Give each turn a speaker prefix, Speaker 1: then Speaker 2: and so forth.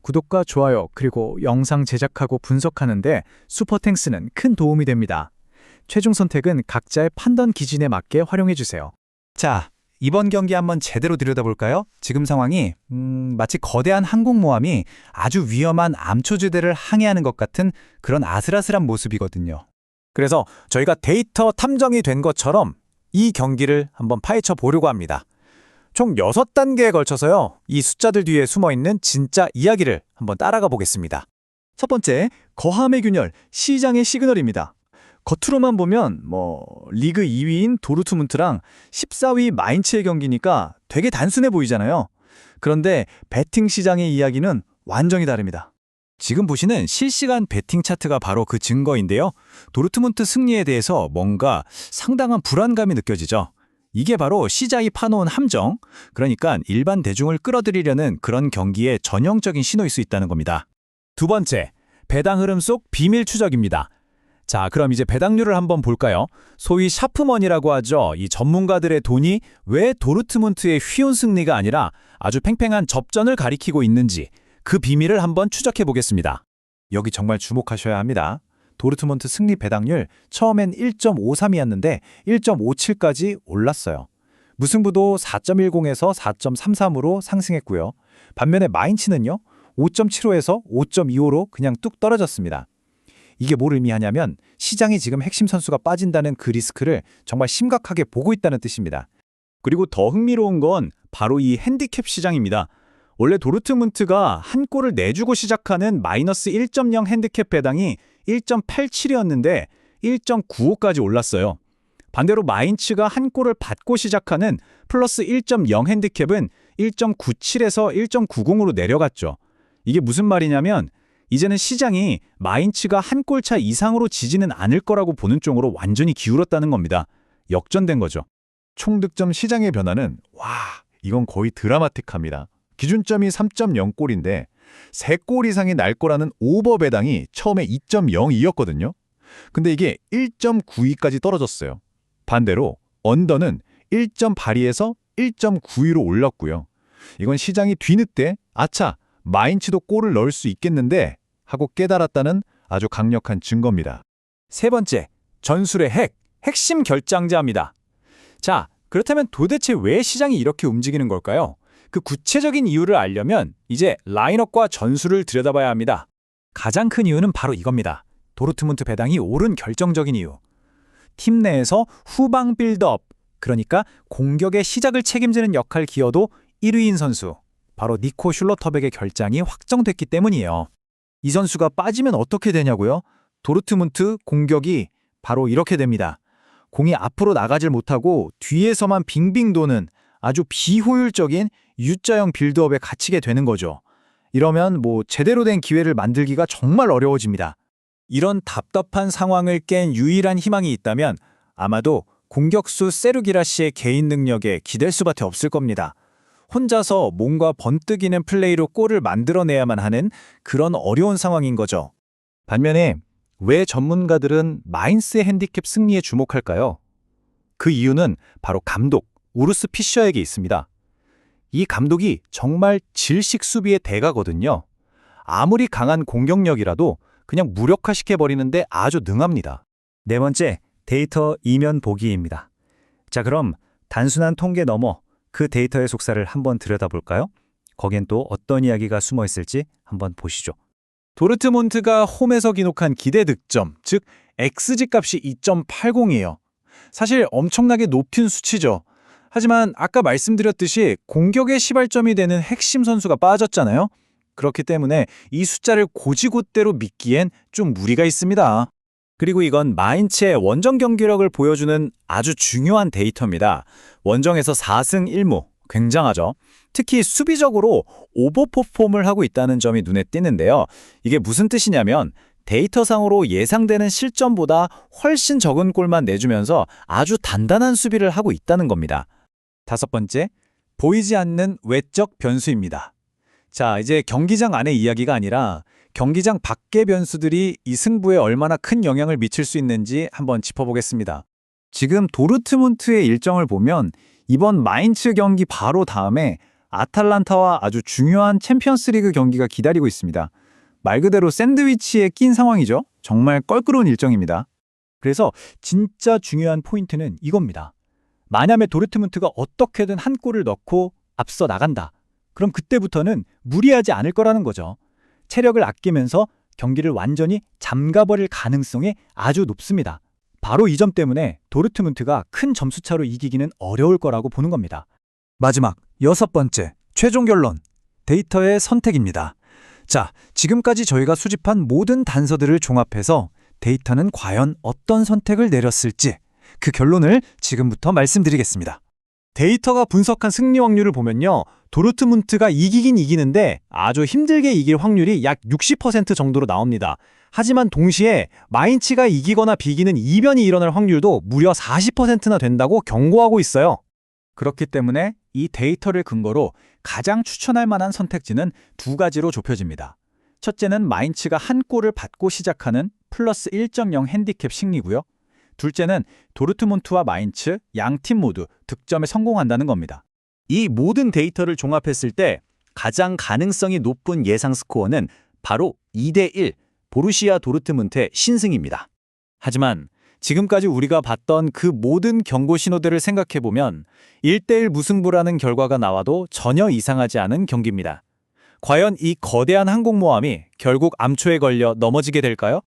Speaker 1: 구독과 좋아요, 그리고 영상 제작하고 분석하는데 슈퍼탱스는 큰 도움이 됩니다. 최종 선택은 각자의 판단 기준에 맞게 활용해주세요.
Speaker 2: 자, 이번 경기 한번 제대로 들여다볼까요? 지금 상황이 마치 거대한 항공모함이 아주 위험한 암초지대를 항해하는 것 같은 그런 아슬아슬한 모습이거든요.
Speaker 1: 그래서 저희가 데이터 탐정이 된 것처럼 이 경기를 한번 파헤쳐 보려고 합니다. 총 6단계에 걸쳐서요. 이 숫자들 뒤에 숨어있는 진짜 이야기를 한번 따라가 보겠습니다.
Speaker 3: 첫 번째, 거함의 균열, 시장의 시그널입니다. 겉으로만 보면 리그 2위인 도르트문트랑 14위 마인츠의 경기니까 되게 단순해 보이잖아요. 그런데 베팅 시장의 이야기는 완전히 다릅니다.
Speaker 2: 지금 보시는 실시간 베팅 차트가 바로 그 증거인데요. 도르트문트 승리에 대해서 뭔가 상당한 불안감이 느껴지죠. 이게 바로 시장이 파놓은 함정, 그러니까 일반 대중을 끌어들이려는 그런 경기의 전형적인 신호일 수 있다는 겁니다.
Speaker 1: 두 번째, 배당 흐름 속 비밀 추적입니다. 자, 그럼 이제 배당률을 한번 볼까요? 소위 샤프머니라고 하죠. 이 전문가들의 돈이 왜 도르트문트의 쉬운 승리가 아니라 아주 팽팽한 접전을 가리키고 있는지 그 비밀을 한번 추적해 보겠습니다.
Speaker 3: 여기 정말 주목하셔야 합니다. 도르트문트 승리 배당률 처음엔 1.53이었는데 1.57까지 올랐어요. 무승부도 4.10에서 4.33으로 상승했고요. 반면에 마인츠는요, 5.75에서 5.25로 그냥 뚝 떨어졌습니다. 이게 뭘 의미하냐면 시장이 지금 핵심 선수가 빠진다는 그 리스크를 정말 심각하게 보고 있다는 뜻입니다.
Speaker 1: 그리고 더 흥미로운 건 바로 이 핸디캡 시장입니다. 원래 도르트문트가 한 골을 내주고 시작하는 마이너스 1.0 핸디캡 배당이 1.87이었는데 1.95까지 올랐어요. 반대로 마인츠가 한 골을 받고 시작하는 플러스 1.0 핸디캡은 1.97에서 1.90으로 내려갔죠. 이게 무슨 말이냐면 이제는 시장이 마인츠가 한 골차 이상으로 지지는 않을 거라고 보는 쪽으로 완전히 기울었다는 겁니다. 역전된 거죠.
Speaker 3: 총득점 시장의 변화는 이건 거의 드라마틱합니다. 기준점이 3.0골인데 3골 이상이 날 거라는 오버 배당이 처음에 2.02였거든요. 근데 이게 1.92까지 떨어졌어요. 반대로 언더는 1.82에서 1.92로 올랐고요. 이건 시장이 뒤늦게 아차, 마인츠도 골을 넣을 수 있겠는데 하고 깨달았다는 아주 강력한 증거입니다.
Speaker 1: 세 번째, 전술의 핵심 결정자입니다. 자, 그렇다면 도대체 왜 시장이 이렇게 움직이는 걸까요? 그 구체적인 이유를 알려면 이제 라인업과 전술을 들여다봐야 합니다. 가장 큰 이유는 바로 이겁니다. 도르트문트 배당이 오른 결정적인 이유. 팀 내에서 후방 빌드업, 그러니까 공격의 시작을 책임지는 역할 기여도 1위인 선수, 바로 니코 슐러터백의 결장이 확정됐기 때문이에요.
Speaker 3: 이 선수가 빠지면 어떻게 되냐고요? 도르트문트 공격이 바로 이렇게 됩니다. 공이 앞으로 나가질 못하고 뒤에서만 빙빙 도는 아주 비효율적인 U자형 빌드업에 갇히게 되는 거죠. 이러면 제대로 된 기회를 만들기가 정말 어려워집니다.
Speaker 1: 이런 답답한 상황을 깬 유일한 희망이 있다면 아마도 공격수 세르기라시의 개인 능력에 기댈 수밖에 없을 겁니다. 혼자서 뭔가 번뜩이는 플레이로 골을 만들어내야만 하는 그런 어려운 상황인 거죠.
Speaker 3: 반면에 왜 전문가들은 마인스의 핸디캡 승리에 주목할까요? 그 이유는 바로 감독 우르스 피셔에게 있습니다. 이 감독이 정말 질식 수비의 대가거든요. 아무리 강한 공격력이라도 그냥 무력화시켜버리는데 아주 능합니다.
Speaker 2: 네 번째, 데이터 이면 보기입니다. 자, 그럼 단순한 통계 넘어 그 데이터의 속살을 한번 들여다볼까요? 거긴 또 어떤 이야기가 숨어 있을지 한번 보시죠.
Speaker 1: 도르트문트가 홈에서 기록한 기대 득점, 즉 XG 값이 2.80이에요. 사실 엄청나게 높은 수치죠. 하지만 아까 말씀드렸듯이 공격의 시발점이 되는 핵심 선수가 빠졌잖아요. 그렇기 때문에 이 숫자를 고지곳대로 믿기엔 좀 무리가 있습니다. 그리고 이건 마인츠의 원정 경기력을 보여주는 아주 중요한 데이터입니다. 원정에서 4승 1무, 굉장하죠. 특히 수비적으로 오버퍼폼을 하고 있다는 점이 눈에 띄는데요. 이게 무슨 뜻이냐면 데이터상으로 예상되는 실점보다 훨씬 적은 골만 내주면서 아주 단단한 수비를 하고 있다는 겁니다. 다섯 번째, 보이지 않는 외적 변수입니다. 자, 이제 경기장 안의 이야기가 아니라 경기장 밖의 변수들이 이 승부에 얼마나 큰 영향을 미칠 수 있는지 한번 짚어보겠습니다. 지금 도르트문트의 일정을 보면 이번 마인츠 경기 바로 다음에
Speaker 2: 아탈란타와 아주 중요한 챔피언스리그 경기가 기다리고 있습니다. 말 그대로 샌드위치에 낀 상황이죠. 정말 껄끄러운 일정입니다. 그래서 진짜 중요한 포인트는 이겁니다. 만약에 도르트문트가 어떻게든 한 골을 넣고 앞서 나간다. 그럼 그때부터는 무리하지 않을 거라는 거죠. 체력을 아끼면서 경기를 완전히 잠가버릴 가능성이 아주 높습니다. 바로 이 점 때문에 도르트문트가 큰 점수차로 이기기는 어려울 거라고 보는 겁니다. 마지막 6번째, 최종 결론. 데이터의 선택입니다. 자, 지금까지 저희가 수집한 모든 단서들을 종합해서 데이터는 과연 어떤 선택을 내렸을지 그 결론을 지금부터 말씀드리겠습니다. 데이터가 분석한 승리 확률을 보면요. 도르트문트가 이기긴 이기는데 아주 힘들게 이길 확률이 약 60% 정도로 나옵니다. 하지만 동시에 마인츠가 이기거나 비기는 이변이 일어날 확률도 무려 40%나 된다고 경고하고 있어요. 그렇기 때문에 이 데이터를 근거로 가장 추천할 만한 선택지는 두 가지로 좁혀집니다. 첫째는 마인츠가 한 골을 받고 시작하는 플러스 1.0 핸디캡 승리고요. 둘째는 도르트문트와 마인츠 양팀 모두 득점에 성공한다는 겁니다. 이 모든 데이터를 종합했을 때 가장 가능성이 높은 예상 스코어는 바로 2대1 보루시아 도르트문트의 신승입니다. 하지만 지금까지 우리가 봤던 그 모든 경고 신호들을 생각해보면 1대1 무승부라는 결과가 나와도 전혀 이상하지 않은 경기입니다. 과연 이 거대한 항공모함이 결국 암초에 걸려 넘어지게 될까요?